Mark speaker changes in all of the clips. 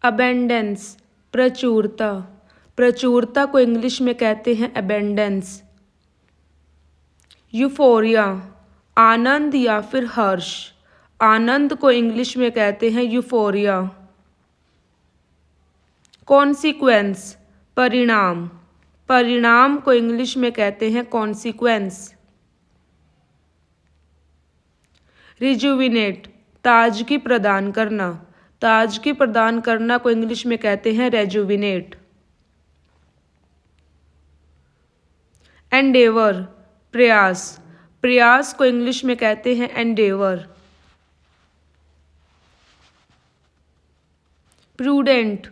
Speaker 1: Abundance प्रचुरता, प्रचुरता को इंग्लिश में कहते हैं अबेंडेंस। यूफोरिया आनंद या फिर हर्ष, आनंद को इंग्लिश में कहते हैं यूफोरिया। कॉन्सिक्वेंस परिणाम, परिणाम को इंग्लिश में कहते हैं कॉन्सिक्वेंस। रिजुविनेट ताजगी प्रदान करना, ताजगी प्रदान करना को इंग्लिश में कहते हैं रेजुविनेट। एंडेवर प्रयास, प्रयास को इंग्लिश में कहते हैं एंडेवर। प्रूडेंट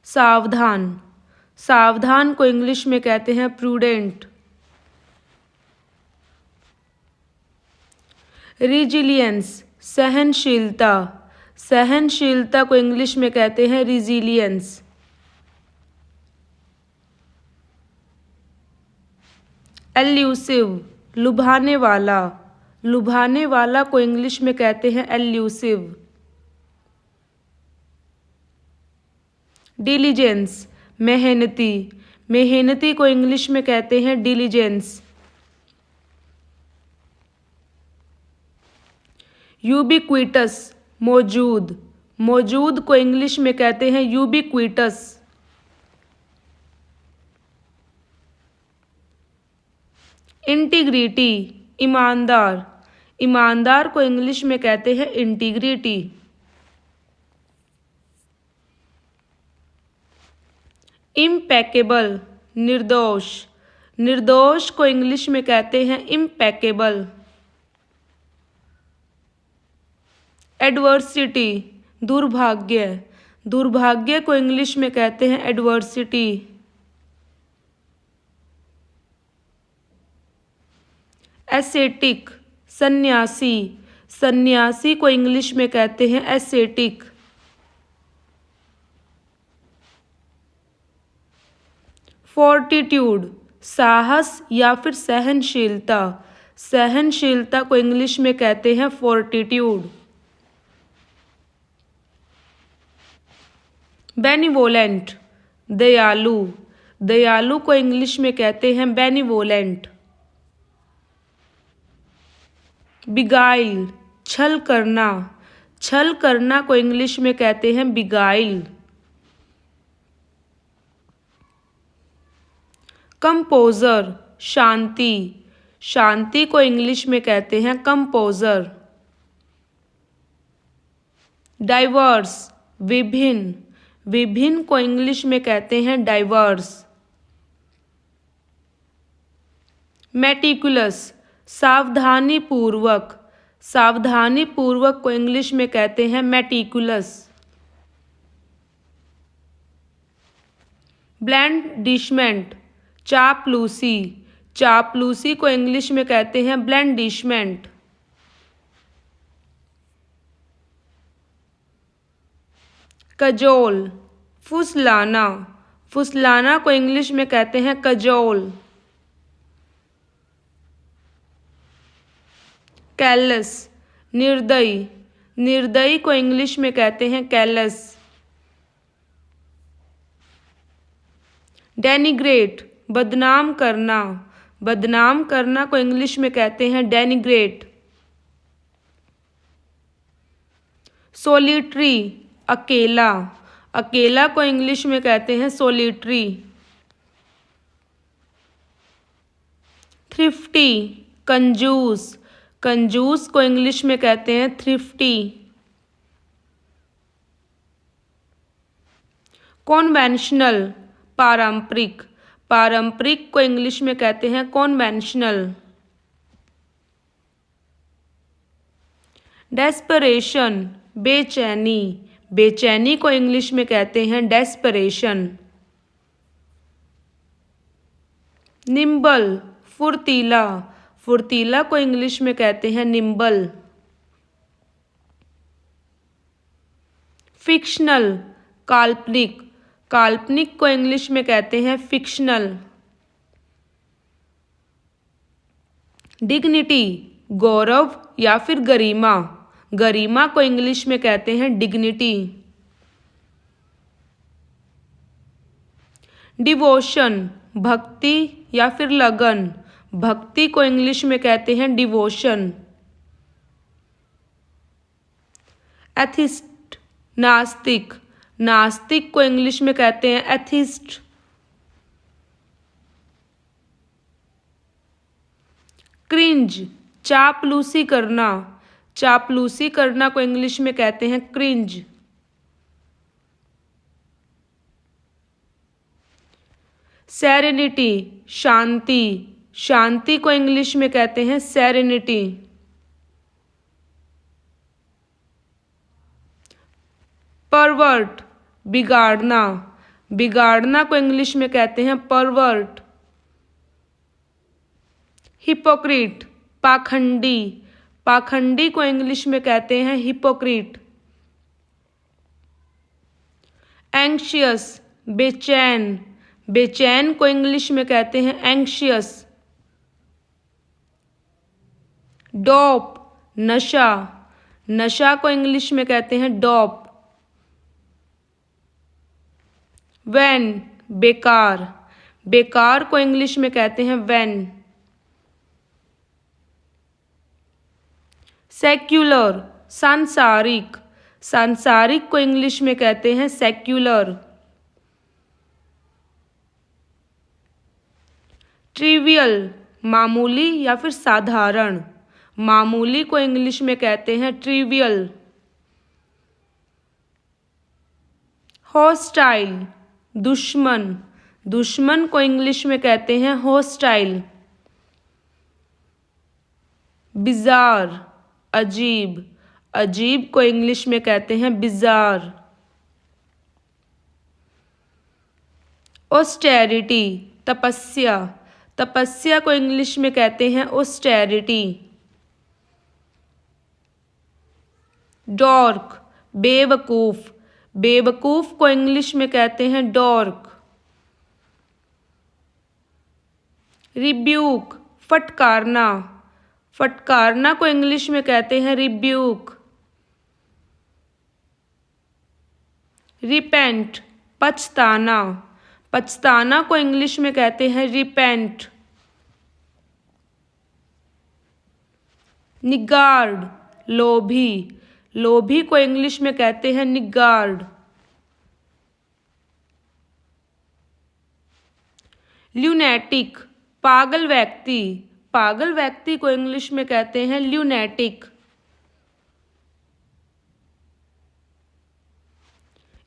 Speaker 1: सावधान, सावधान को इंग्लिश में कहते हैं प्रूडेंट। रिजिलियंस सहनशीलता, सहनशीलता को इंग्लिश में कहते हैं रिजिलियंस। एल्यूसिव लुभाने वाला, लुभाने वाला को इंग्लिश में कहते हैं एल्यूसिव। डिलीजेंस मेहनती, मेहनती को इंग्लिश में कहते हैं डिलीजेंस। यूबिक्विटस मौजूद, मौजूद को इंग्लिश में कहते हैं यूबिक्विटस। इंटीग्रिटी ईमानदार, ईमानदार को इंग्लिश में कहते हैं इंटीग्रिटी। इम्पेकेबल निर्दोष, निर्दोष को इंग्लिश में कहते हैं इम्पेकेबल। एडवर्सिटी दुर्भाग्य, दुर्भाग्य को इंग्लिश में कहते हैं एडवर्सिटी। एसेटिक सन्यासी, सन्यासी को इंग्लिश में कहते हैं एसेटिक। फोर्टिट्यूड साहस या फिर सहनशीलता, सहनशीलता को इंग्लिश में कहते हैं फोर्टिट्यूड। बेनिवोलेंट दयालु, दयालु को इंग्लिश में कहते हैं बेनिवोलेंट। बिगाइल छल करना, छल करना को इंग्लिश में कहते हैं बिगाइल। कंपोजर शांति, शांति को इंग्लिश में कहते हैं कंपोजर। डाइवर्स विभिन्न, विभिन्न को इंग्लिश में कहते हैं डाइवर्स। मेटिकुलस सावधानी पूर्वक, सावधानी पूर्वक को इंग्लिश में कहते हैं मेटिकुलस। ब्लैंडिशमेंट चापलूसी, चापलूसी को इंग्लिश में कहते हैं ब्लैंडिशमेंट। कजोल फुसलाना, फुसलाना को इंग्लिश में कहते हैं कजोल। कैलस निर्दयी, निर्दयी को इंग्लिश में कहते हैं कैलस। डेनिग्रेट बदनाम करना, बदनाम करना को इंग्लिश में कहते हैं डेनिग्रेट। सोलिटरी अकेला, अकेला को इंग्लिश में कहते हैं सोलिटरी। थ्रिफ्टी कंजूस, कंजूस को इंग्लिश में कहते हैं थ्रिफ्टी। कॉन्वेंशनल पारंपरिक, पारंपरिक को इंग्लिश में कहते हैं कॉन्वेंशनल। डेस्परेशन बेचैनी, बेचैनी को इंग्लिश में कहते हैं डेस्परेशन। निम्बल फुर्तीला, फुर्तीला को इंग्लिश में कहते हैं निम्बल। फिक्शनल काल्पनिक, काल्पनिक को इंग्लिश में कहते हैं फिक्शनल। डिग्निटी गौरव या फिर गरिमा, गरिमा को इंग्लिश में कहते हैं डिग्निटी। डिवोशन भक्ति या फिर लगन, भक्ति को इंग्लिश में कहते हैं डिवोशन। एथिस्ट नास्तिक, नास्तिक को इंग्लिश में कहते हैं एथिस्ट। क्रिंज चापलूसी करना, चापलूसी करना को इंग्लिश में कहते हैं क्रिंज। सेरेनिटी शांति, शांति को इंग्लिश में कहते हैं सेरेनिटी। परवर्ट बिगाड़ना, बिगाड़ना को इंग्लिश में कहते हैं परवर्ट। हिपोक्रीट पाखंडी, पाखंडी को इंग्लिश में कहते हैं हिपोक्रीट। एंग्शियस बेचैन, बेचैन को इंग्लिश में कहते हैं एंग्शियस। डोप नशा, नशा को इंग्लिश में कहते हैं डोप। वैन बेकार, बेकार को इंग्लिश में कहते हैं वैन। सेक्युलर सांसारिक, सांसारिक को इंग्लिश में कहते हैं सेक्युलर। ट्रिवियल मामूली या फिर साधारण, मामूली को इंग्लिश में कहते हैं ट्रिवियल। हॉस्टाइल दुश्मन, दुश्मन को इंग्लिश में कहते हैं हॉस्टाइल। बिजार अजीब, अजीब को इंग्लिश में कहते हैं बिजार। ऑस्टेरिटी तपस्या, तपस्या को इंग्लिश में कहते हैं ऑस्टेरिटी। डॉर्क बेवकूफ, बेवकूफ को इंग्लिश में कहते हैं डॉर्क। रिब्यूक फटकारना, फटकारना को इंग्लिश में कहते हैं रिब्यूक। रिपेंट पछताना, पछताना को इंग्लिश में कहते हैं रिपेंट। निगार्ड लोभी, लोभी को इंग्लिश में कहते हैं निगार्ड। ल्यूनेटिक पागल व्यक्ति, पागल व्यक्ति को इंग्लिश में कहते हैं ल्यूनेटिक।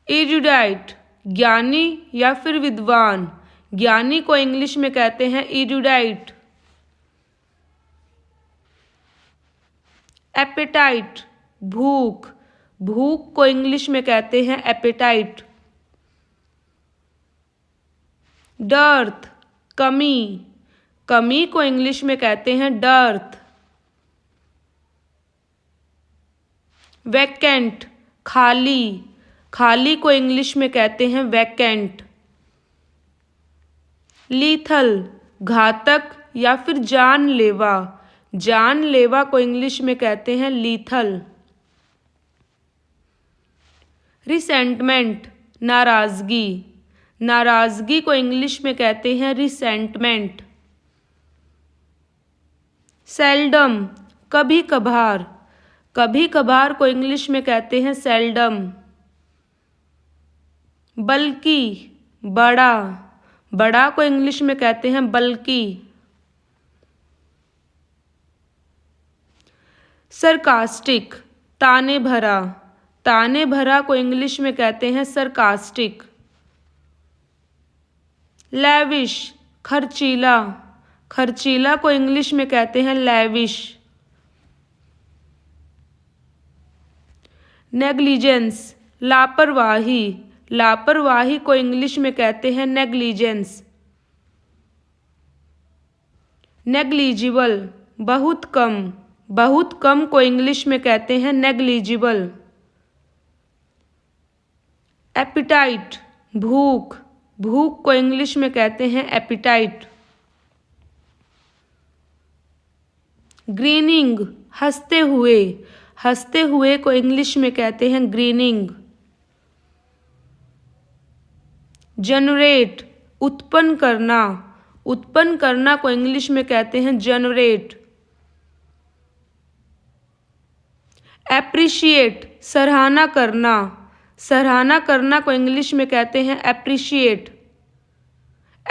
Speaker 1: इरुडाइट ज्ञानी या फिर विद्वान, ज्ञानी को इंग्लिश में कहते हैं इरुडाइट। एपेटाइट भूख, भूख को इंग्लिश में कहते हैं एपेटाइट। डर्थ कमी, कमी को इंग्लिश में कहते हैं डर्थ। वैकेंट खाली, खाली को इंग्लिश में कहते हैं वैकेंट। लीथल घातक या फिर जानलेवा, जानलेवा को इंग्लिश में कहते हैं लीथल। रिसेंटमेंट नाराजगी, नाराजगी को इंग्लिश में कहते हैं रिसेंटमेंट। सेल्डम कभी कभार, कभी कभार को इंग्लिश में कहते हैं सेल्डम। बल्कि बड़ा, बड़ा को इंग्लिश में कहते हैं बल्कि। सरकास्टिक ताने भरा, ताने भरा को इंग्लिश में कहते हैं सरकास्टिक। लैविश खर्चीला, खर्चीला को इंग्लिश में कहते हैं लैविश। नेग्लिजेंस लापरवाही, लापरवाही को इंग्लिश में कहते हैं नेग्लिजेंस। नेग्लिजिबल बहुत कम, बहुत कम को इंग्लिश में कहते हैं नेग्लिजिबल। एपिटाइट भूख, भूख को इंग्लिश में कहते हैं एपिटाइट। ग्रीनिंग हंसते हुए, हंसते हुए को इंग्लिश में कहते हैं ग्रीनिंग। जनरेट उत्पन्न करना, उत्पन्न करना को इंग्लिश में कहते हैं जनरेट। एप्रिशिएट, सराहना करना, सराहना करना को इंग्लिश में कहते हैं एप्रिशिएट।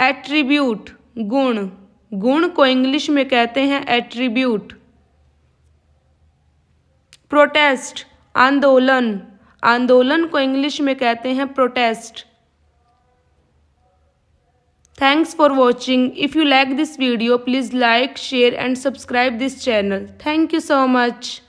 Speaker 1: एट्रीब्यूट, गुण, गुण को इंग्लिश में कहते हैं एट्रीब्यूट। प्रोटेस्ट, आंदोलन, आंदोलन को इंग्लिश में कहते हैं protest. Thanks for watching. If you like this video, please like, share and subscribe this channel. Thank you so much.